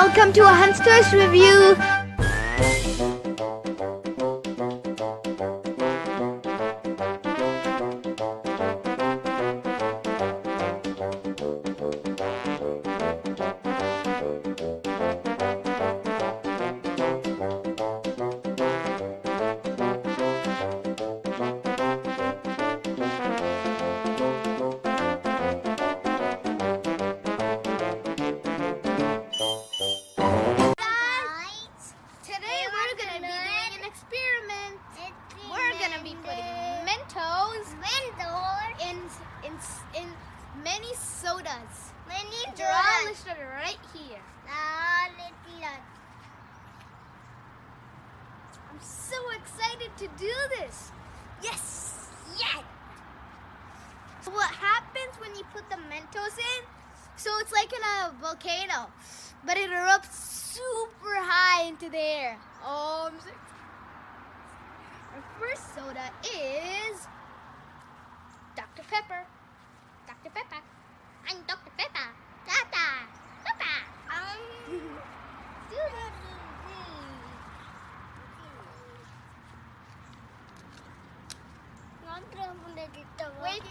welcome to Ahan's Toast Review. In many sodas. They're all listed right here. I'm so excited to do this. Yes! Yes! So what happens when you put the Mentos in? So it's like in a volcano, but it erupts super high into the air. Oh, I'm so excited. Our first soda is Dr. Pepper. Dr. Pepper. I'm Dr. Pepper. Tata. Pepper. Do this. Wait.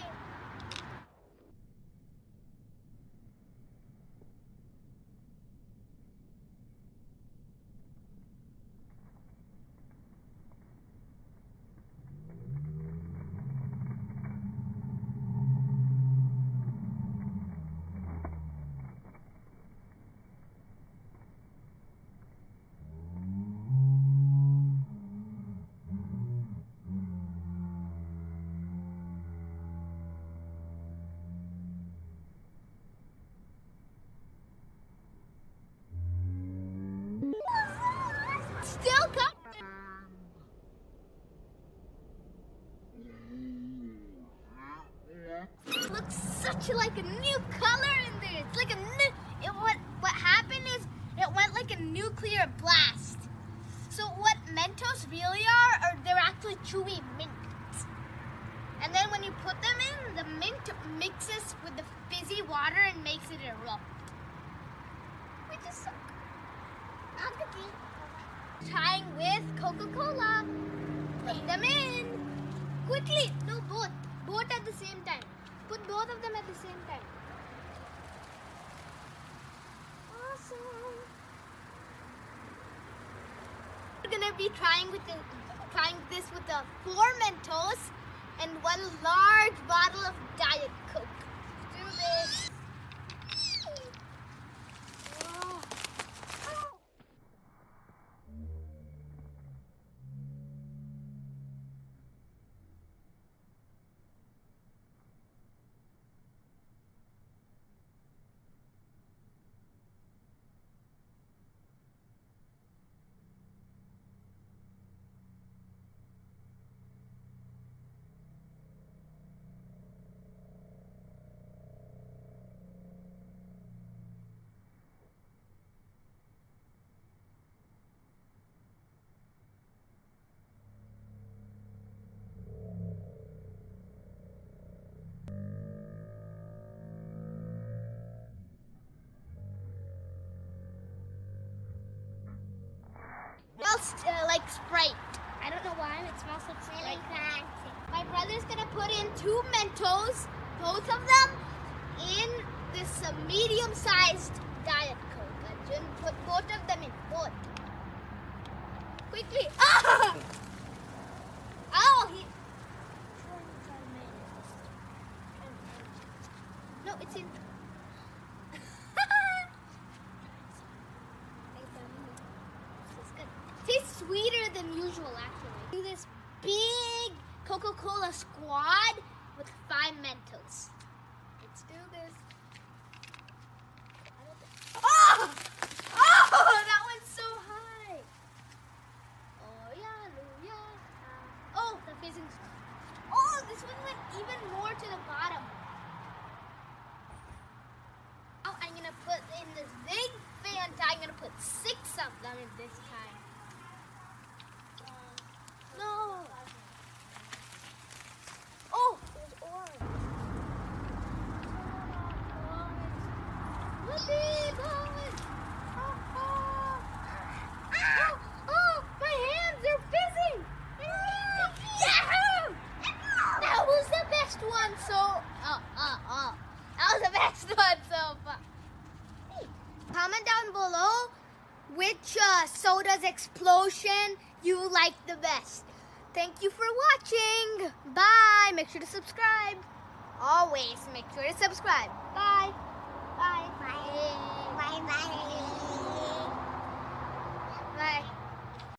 Still coming. It looks such like a new color in there. It's like a new. What happened is it went like a nuclear blast. So what Mentos really are they're actually chewy mints. And then when you put them in, the mint mixes with the fizzy water and makes it erupt. Which is so good. Trying with Coca-Cola. Put them in. Quickly. No, both. Both at the same time. Put both of them at the same time. Awesome. We're gonna be trying this with the 4 Mentos and 1 large bottle of Diet Coke. Do this. Like Sprite. I don't know why, it smells like Sprite. My brother's gonna put in 2 Mentos, both of them, in this medium-sized Diet Coke. And put both of them in. Both. Quickly. Ah! Oh, no, it's in. Tastes sweeter than usual, actually. Do this big Coca-Cola squad with 5 Mentos. Let's do this. Oh! Oh, that went so high. Oh, yeah. Oh, the fizzing. Oh, this one went even more to the bottom. Oh, I'm going to put in this big Fanta. I'm going to put 6 of them in this time. No. Oh, there's orange. Look, orange. Oh, oh. That was the best one so far. Hey, comment down below which Soda's explosion you like the best. Thank you for watching. Bye. Make sure to subscribe. Always make sure to subscribe. Bye. Bye. Bye. Bye. Bye.